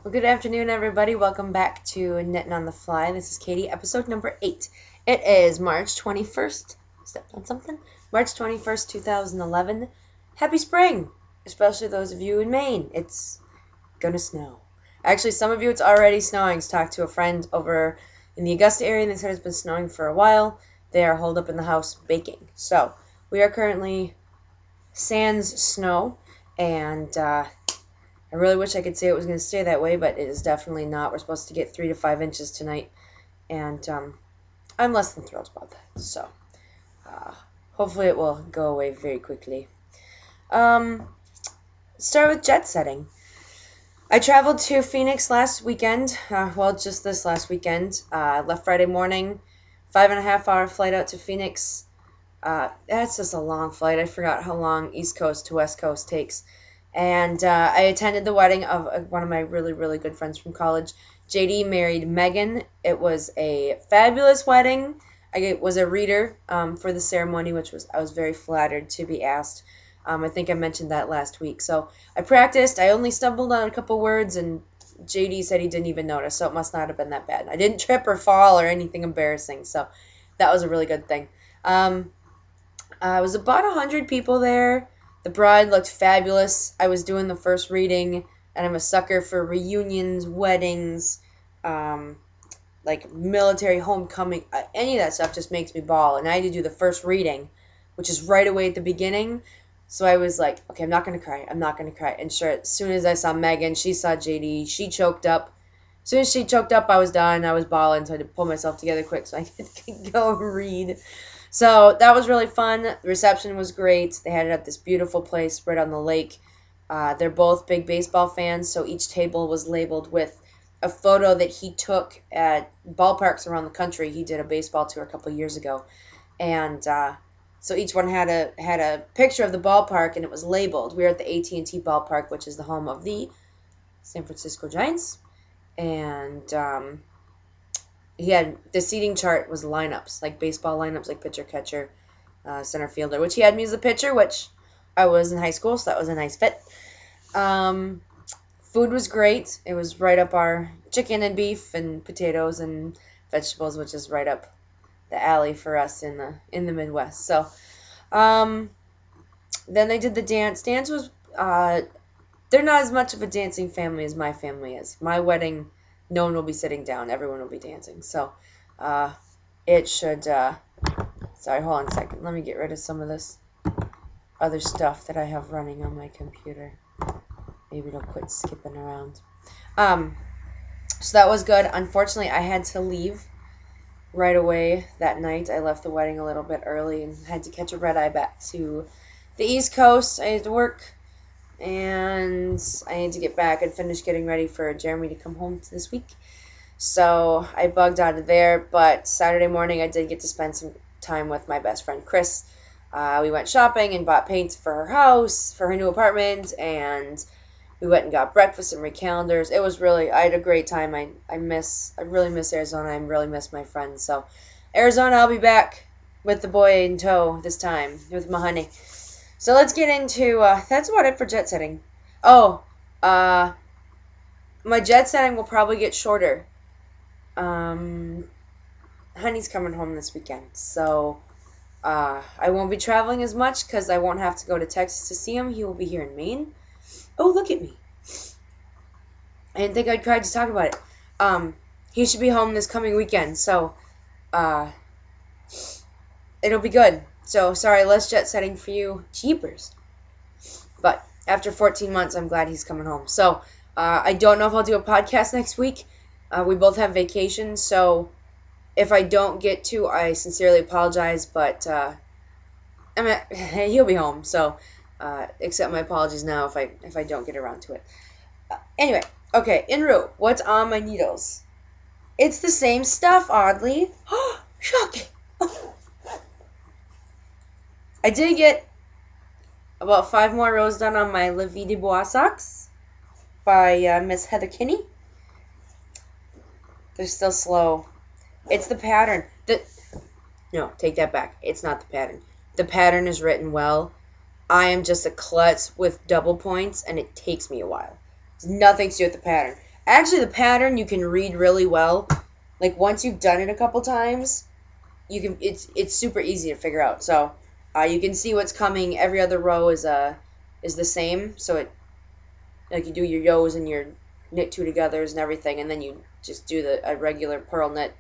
Well, good afternoon, everybody. Welcome back to Knitting on the Fly. This is Katie, episode number 8. It is March 21st. Stepped on something? March 21st, 2011. Happy spring, especially those of you in Maine. It's gonna snow. Actually, some of you it's already snowing. I talked to a friend over in the Augusta area, and they said it's been snowing for a while. They are holed up in the house baking. So, we are currently sans snow, and I really wish I could say it was going to stay that way, but it is definitely not. We're supposed to get 3 to 5 inches tonight, and I'm less than thrilled about that. So uh, hopefully it will go away very quickly. Um, Start with jet setting. I traveled to Phoenix last weekend. Just this last weekend. Left Friday morning, 5.5 hour flight out to Phoenix. That's just a long flight. I forgot how long East Coast to West Coast takes. And I attended the wedding of one of my really, really good friends from college. JD married Megan. It was a fabulous wedding. I was a reader for the ceremony, I was very flattered to be asked. I think I mentioned that last week. So I practiced. I only stumbled on a couple words, and JD said he didn't even notice, so it must not have been that bad. I didn't trip or fall or anything embarrassing, so that was a really good thing. It was about 100 people there. The bride looked fabulous. I was doing the first reading, and I'm a sucker for reunions, weddings, um, like military homecoming. Any of that stuff just makes me bawl. And I had to do the first reading, which is right away at the beginning. So I was like, okay, I'm not going to cry. I'm not going to cry. And sure, as soon as I saw Megan, she saw JD, she choked up. As soon as she choked up, I was done. I was bawling, so I had to pull myself together quick so I could go and read. So that was really fun. The reception was great. They had it at this beautiful place right on the lake. They're both big baseball fans, so each table was labeled with a photo that he took at ballparks around the country. He did a baseball tour a couple years ago, and so each one had a picture of the ballpark, and it was labeled. We were at the AT&T ballpark, which is the home of the San Francisco Giants, and he had the seating chart was lineups, like baseball lineups, like pitcher, catcher, center fielder, which he had me as a pitcher, which I was in high school, so that was a nice fit. Um, Food was great. It was right up our chicken and beef and potatoes and vegetables, which is right up the alley for us in the Midwest. So um, then they did the dance. Dance was they're not as much of a dancing family as my family is. My wedding, no one will be sitting down. Everyone will be dancing. So uh, it should. Sorry, hold on a second. Let me get rid of some of this other stuff that I have running on my computer. Maybe it'll quit skipping around. Um, so that was good. Unfortunately, I had to leave right away that night. I left the wedding a little bit early and had to catch a red eye back to the East Coast. I had to work, and I need to get back and finish getting ready for Jeremy to come home this week. So I bugged out of there, but Saturday morning I did get to spend some time with my best friend Chris. We went shopping and bought paints for her house, for her new apartment, and we went and got breakfast and calendars. It was really, I had a great time. I really miss Arizona. I really miss my friends. So Arizona, I'll be back with the boy in tow this time, with my honey. So let's get into, that's about it for jet setting. Oh, my jet setting will probably get shorter. Um, Honey's coming home this weekend, so I won't be traveling as much because I won't have to go to Texas to see him. He will be here in Maine. Oh, look at me. I didn't think I'd cry to talk about it. He should be home this coming weekend, so it'll be good. So, sorry, less jet setting for you. Jeepers. But after 14 months, I'm glad he's coming home. So, I don't know if I'll do a podcast next week. We both have vacation, so if I don't get to, I sincerely apologize, but he'll be home, so accept my apologies now if I don't get around to it. Anyway, okay, en route. What's on my needles? It's the same stuff, oddly. Shocking. I did get about 5 more rows done on my La Vie de Bois socks by Miss Heather Kinney. They're still slow. It's the pattern. No, take that back. It's not the pattern. The pattern is written well. I am just a klutz with double points, and it takes me a while. It's nothing to do with the pattern. Actually, the pattern you can read really well. Like, once you've done it a couple times, it's super easy to figure out. So, you can see what's coming. Every other row is the same. So it, like, you do your yos and your knit two togethers and everything, and then you just do a regular purl knit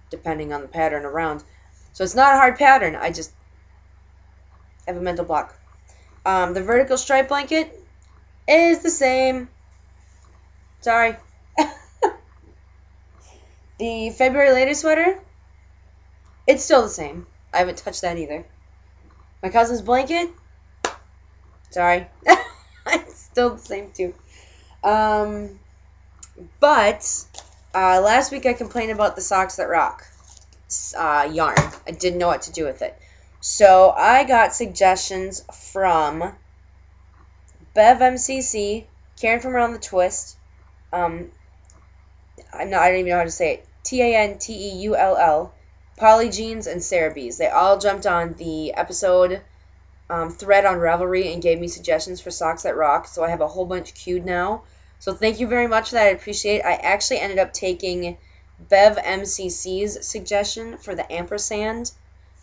depending on the pattern around. So it's not a hard pattern. I just have a mental block. The vertical stripe blanket is the same. Sorry. The February later sweater, it's still the same. I haven't touched that either. My cousin's blanket, sorry. It's still the same too. But last week I complained about the Socks That Rock yarn. I didn't know what to do with it. So I got suggestions from Bev MCC, Karen from Around the Twist, I don't even know how to say it, Tanteull, Polly Jeans, and Sarah Bees. They all jumped on the episode thread on Ravelry and gave me suggestions for Socks That Rock, so I have a whole bunch queued now. So thank you very much for that. I appreciate it. I actually ended up taking Bev MCC's suggestion for the ampersand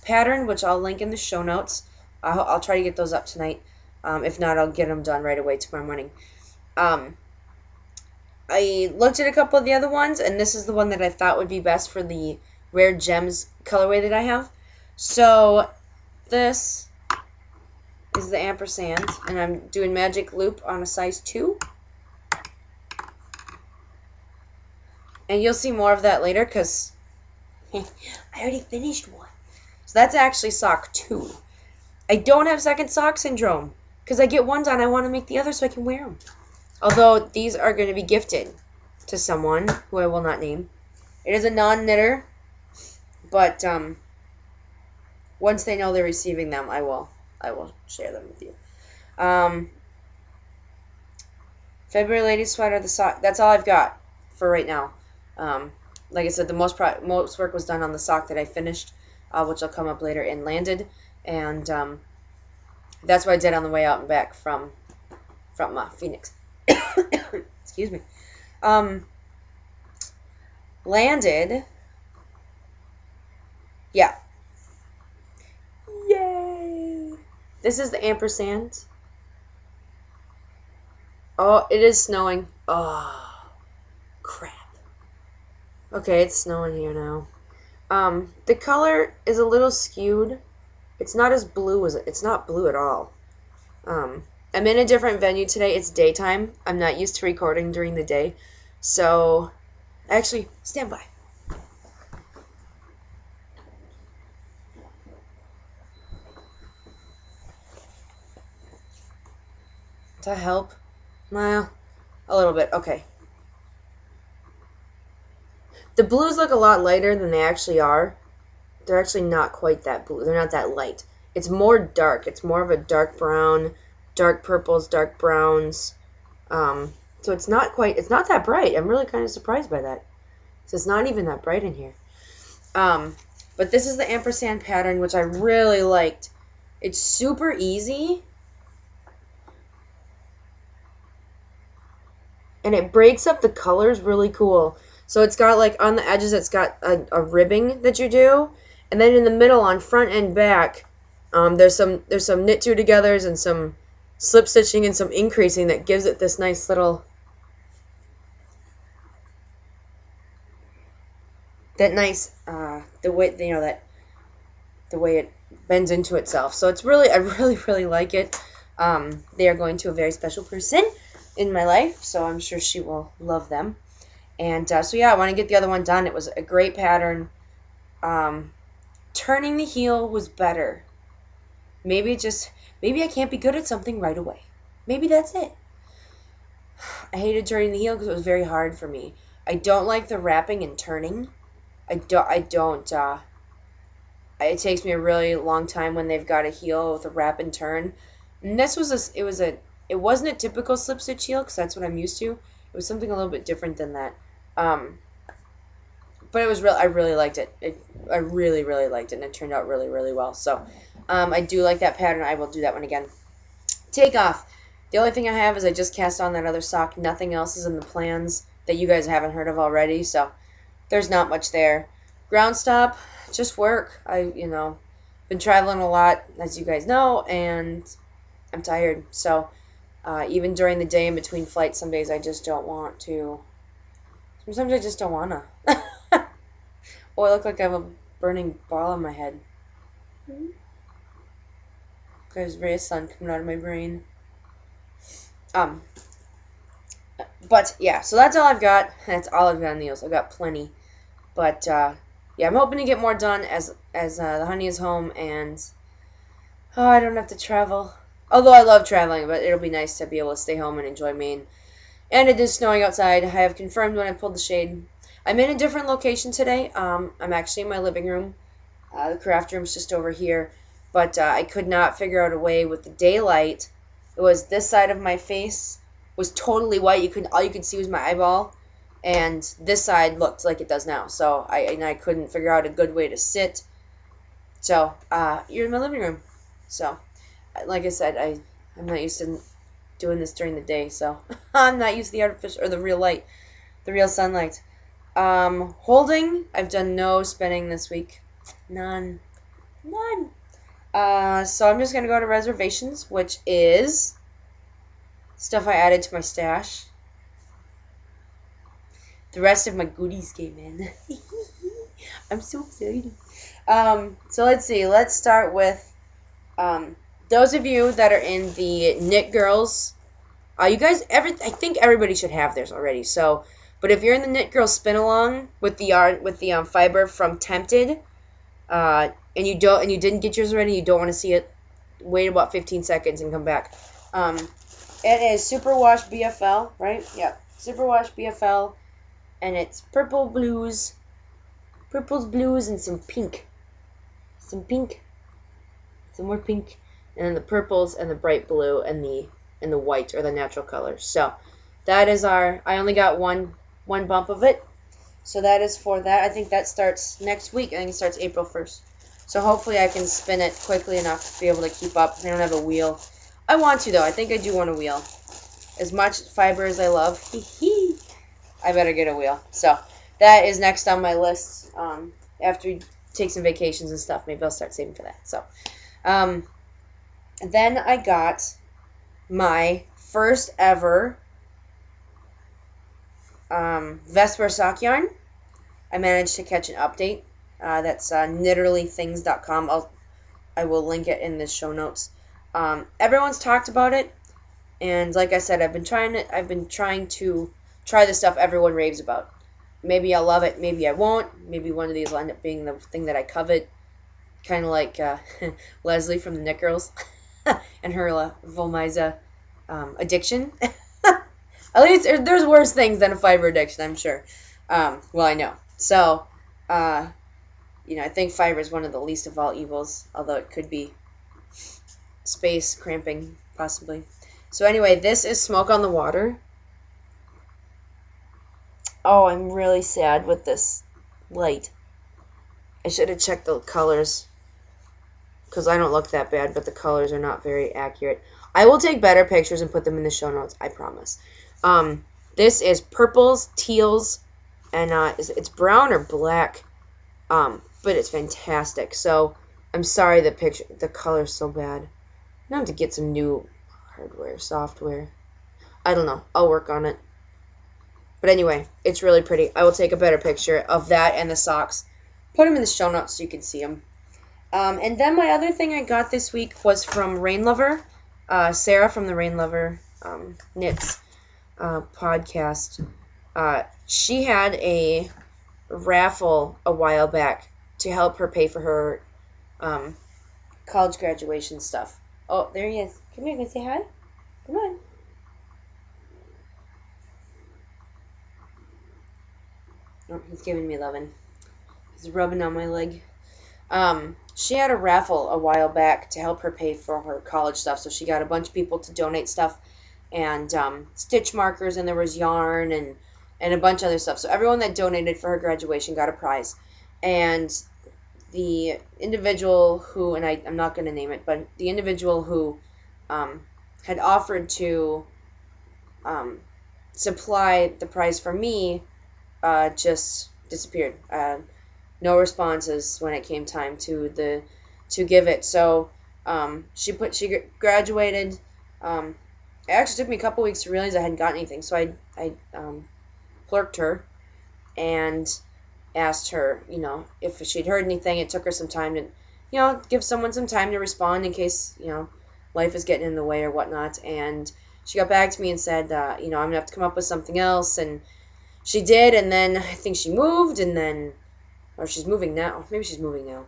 pattern, which I'll link in the show notes. I'll try to get those up tonight. If not, I'll get them done right away tomorrow morning. I looked at a couple of the other ones, and this is the one that I thought would be best for the Rare Gems colorway that I have. So this is the ampersand, and I'm doing magic loop on a size 2. And you'll see more of that later because I already finished one. So that's actually sock 2. I don't have second sock syndrome because I get one done. I want to make the other so I can wear them. Although these are going to be gifted to someone who I will not name. It is a non-knitter, but once they know they're receiving them, I will share them with you. February lady sweater, the sock. That's all I've got for right now. Like I said, the most work was done on the sock that I finished, which will come up later in Landed, and that's what I did on the way out and back from Phoenix. Excuse me. Landed. Yeah. Yay! This is the ampersand. Oh, it is snowing. Oh, crap. Okay, it's snowing here now. The color is a little skewed. It's not as blue as it's not blue at all. I'm in a different venue today. It's daytime. I'm not used to recording during the day. So, actually, stand by. Does that help? Well, a little bit. Okay. The blues look a lot lighter than they actually are. They're actually not quite that blue. They're not that light. It's more dark. It's more of a dark brown, dark purples, dark browns. So it's not that bright. I'm really kind of surprised by that. So it's not even that bright in here. But this is the ampersand pattern, which I really liked. It's super easy. And it breaks up the colors really cool. So it's got, like, on the edges, it's got a ribbing that you do. And then in the middle, on front and back, there's some knit two togethers and some slip stitching and some increasing that gives it this nice little, the way, the way it bends into itself. So it's really, I really, really like it. They are going to a very special person in my life, so I'm sure she will love them. And so yeah, I want to get the other one done. It was a great pattern. Turning the heel was better. Maybe I can't be good at something right away. Maybe that's it. I hated turning the heel because it was very hard for me. I don't like the wrapping and turning. It takes me a really long time when they've got a heel with a wrap and turn. And this was it wasn't a typical slip stitch heel because that's what I'm used to. It was something a little bit different than that. But it was I really liked it. I really, really liked it, and it turned out really, really well. So I do like that pattern. I will do that one again. Take off. The only thing I have is I just cast on that other sock. Nothing else is in the plans that you guys haven't heard of already. So there's not much there. Ground stop, just work. Been traveling a lot, as you guys know, and I'm tired. So even during the day in between flights, some days I just don't want to. Sometimes I just don't want to. Oh, I look like I have a burning ball on my head. There's rays of sun coming out of my brain. But yeah, so that's all I've got. That's all I've got on Neos. I've got plenty. But yeah, I'm hoping to get more done as the honey is home and I don't have to travel. Although I love traveling, but it'll be nice to be able to stay home and enjoy Maine. And it is snowing outside. I have confirmed when I pulled the shade. I'm in a different location today. I'm actually in my living room. The craft room's just over here. But I could not figure out a way with the daylight. It was this side of my face was totally white. All you could see was my eyeball, and this side looked like it does now. So I couldn't figure out a good way to sit. So you're in my living room. So like I said, I'm not used to doing this during the day, so I'm not used to the artificial or the real light, the real sunlight. Holding, I've done no spinning this week. None. So I'm just gonna go to reservations, which is stuff I added to my stash. The rest of my goodies came in. I'm so excited. So let's see. Let's start with those of you that are in the Knit Girls. You guys, I think everybody should have theirs already. So, but if you're in the Knit Girls spin along with the fiber from Tempted, and you didn't get yours already, you don't want to see it, wait about 15 seconds and come back. It is Superwash BFL, right? Yeah, Superwash BFL, and it's purples, blues, and some pink, some more pink, and then the purples and the bright blue and the white, or the natural colors. So that is I only got one bump of it. So that is for that. I think that starts next week. I think it starts April 1st. So hopefully I can spin it quickly enough to be able to keep up. I don't have a wheel. I want to, though. I think I do want a wheel. As much fiber as I love, I better get a wheel. So that is next on my list. After we take some vacations and stuff, maybe I'll start saving for that. So then I got my first ever Vesper sock yarn. I managed to catch an update. That's knitterlythings.com. I will link it in the show notes. Everyone's talked about it, and like I said, I've been trying to try the stuff everyone raves about. Maybe I'll love it, maybe I won't. Maybe one of these will end up being the thing that I covet. Kind of like Leslie from the Knit Girls and her Volmiza addiction. At least there's worse things than a fiber addiction, I'm sure. Well, I know. So, I think fiber is one of the least of all evils, although it could be space cramping, possibly. So anyway, this is Smoke on the Water. Oh, I'm really sad with this light. I should have checked the colors, because I don't look that bad, but the colors are not very accurate. I will take better pictures and put them in the show notes, I promise. This is purples, teals, and it's brown or black, but it's fantastic. So I'm sorry the color's so bad. I have to get some new hardware, software. I don't know. I'll work on it. But anyway, it's really pretty. I will take a better picture of that and the socks. Put them in the show notes so you can see them. And then my other thing I got this week was from Rain Lover, Sarah from the Rain Lover Knits podcast. She had a raffle a while back to help her pay for her college graduation stuff. Oh, there he is. Come here, can I say hi? Come on. Oh, he's giving me lovin'. He's rubbing on my leg. She had a raffle a while back to help her pay for her college stuff. So she got a bunch of people to donate stuff and stitch markers, and there was yarn and a bunch of other stuff. So everyone that donated for her graduation got a prize. And the individual who, and I'm not going to name it, but the individual who had offered to supply, the prize for me, just disappeared. No responses when it came time to give it. So she graduated. It actually took me a couple weeks to realize I hadn't gotten anything. So I clerked her and asked her, if she'd heard anything. It took her some time to, give someone some time to respond in case, life is getting in the way or whatnot. And she got back to me and said, I'm going to have to come up with something else. And she did. And then I think she moved, and then, or she's moving now. Maybe she's moving now.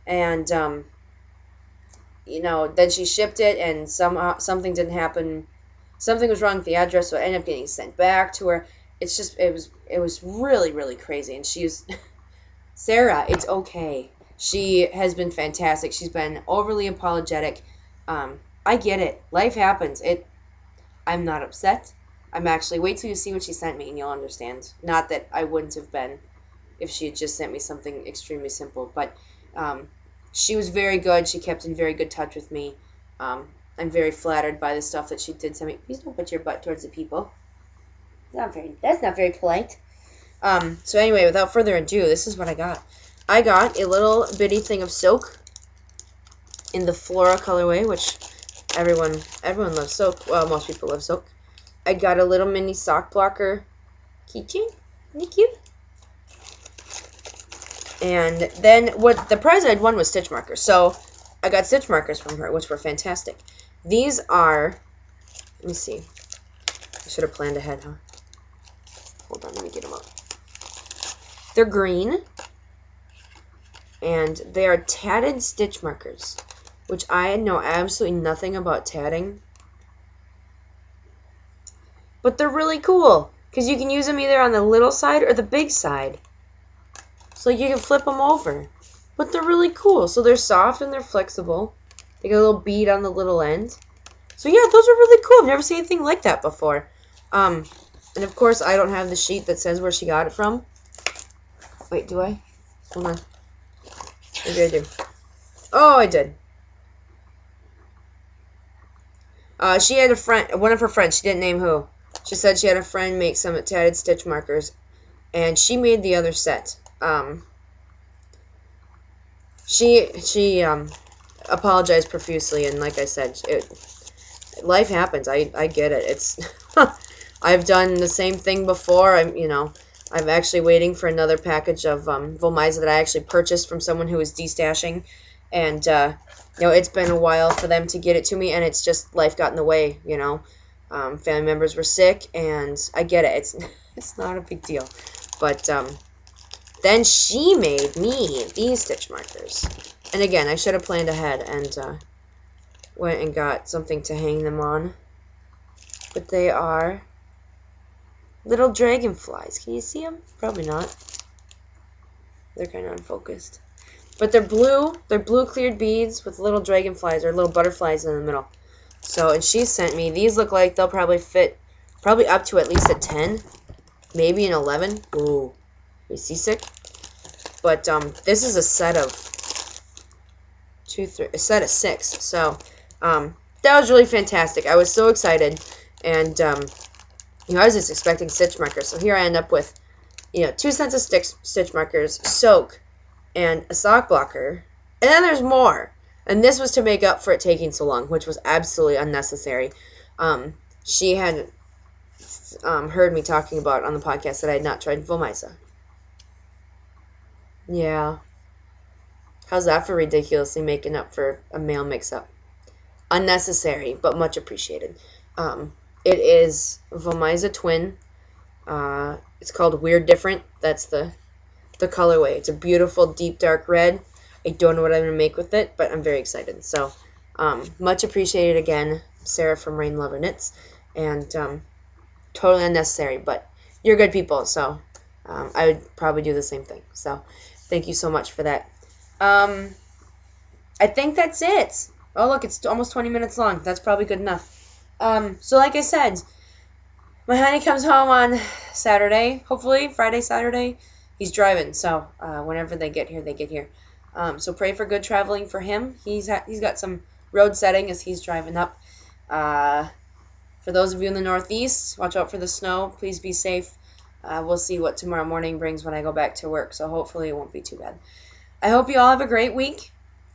And, then she shipped it, and somehow something didn't happen. Something was wrong with the address, so it ended up getting sent back to her. It's just, it was really, really crazy. And she was, Sarah, it's okay. She has been fantastic. She's been overly apologetic. I get it. Life happens. I'm not upset. I'm actually, wait till you see what she sent me and you'll understand. Not that I wouldn't have been if she had just sent me something extremely simple. But she was very good. She kept in very good touch with me. I'm very flattered by the stuff that she did send me. Please don't put your butt towards the people. That's not very polite. So anyway, without further ado, this is what I got. I got a little bitty thing of soak in the Flora colorway, which everyone loves soak. Well, most people love soak. I got a little mini sock blocker keychain. Isn't it cute? And then the prize I'd won was stitch markers. So I got stitch markers from her, which were fantastic. These are, let me see. I should have planned ahead, huh? Hold on, let me get them up. They're green, and they are tatted stitch markers, which I know absolutely nothing about tatting. But they're really cool, because you can use them either on the little side or the big side. So you can flip them over. But they're really cool. So they're soft and they're flexible. They got a little bead on the little end. So yeah, those are really cool. I've never seen anything like that before. And of course, I don't have the sheet that says where she got it from. Wait, do I? Hold on. Maybe I do. Oh, I did. She had a friend, one of her friends, she didn't name who. She said she had a friend make some tatted stitch markers, and she made the other set. She apologized profusely, and like I said, life happens. I get it. It's I've done the same thing before. I'm actually waiting for another package of Volmisa that I actually purchased from someone who was destashing, and it's been a while for them to get it to me, and it's just life got in the way. Family members were sick, and I get it. It's not a big deal, but then she made me these stitch markers, and again, I should have planned ahead and went and got something to hang them on. But they are little dragonflies. Can you see them? Probably not. They're kind of unfocused. But they're blue. They're blue cleared beads with little dragonflies or little butterflies in the middle. So, and she sent me, these look like they'll probably fit, probably up to at least a 10, maybe an 11. Ooh, are you seasick? But this is a set of a set of 6. So, that was really fantastic. I was so excited, and I was just expecting stitch markers. So here I end up with, 2 sets of stitch markers, soak, and a sock blocker, and then there's more. And this was to make up for it taking so long, which was absolutely unnecessary. She had heard me talking about on the podcast that I had not tried Volmisa. Yeah. How's that for ridiculously making up for a mail mix-up? Unnecessary, but much appreciated. It is Volmisa Twin. It's called Weird Different. That's the colorway. It's a beautiful deep dark red. I don't know what I'm going to make with it, but I'm very excited. So, much appreciated again, Sarah from Rain Lover Knits. And totally unnecessary, but you're good people, so I would probably do the same thing. So, thank you so much for that. I think that's it. Oh, look, it's almost 20 minutes long. That's probably good enough. So, like I said, my honey comes home on Saturday, hopefully, Friday, Saturday. He's driving, so whenever they get here, they get here. So pray for good traveling for him. He's got some road setting as he's driving up. For those of you in the Northeast, watch out for the snow. Please be safe. We'll see what tomorrow morning brings when I go back to work, so hopefully it won't be too bad. I hope you all have a great week.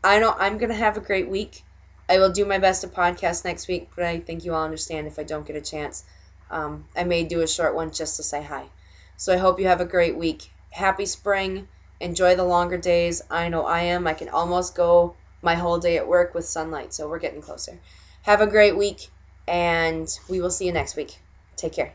I know I'm going to have a great week. I will do my best to podcast next week, but I think you all understand if I don't get a chance. I may do a short one just to say hi. So I hope you have a great week. Happy spring. Enjoy the longer days. I know I am. I can almost go my whole day at work with sunlight, so we're getting closer. Have a great week, and we will see you next week. Take care.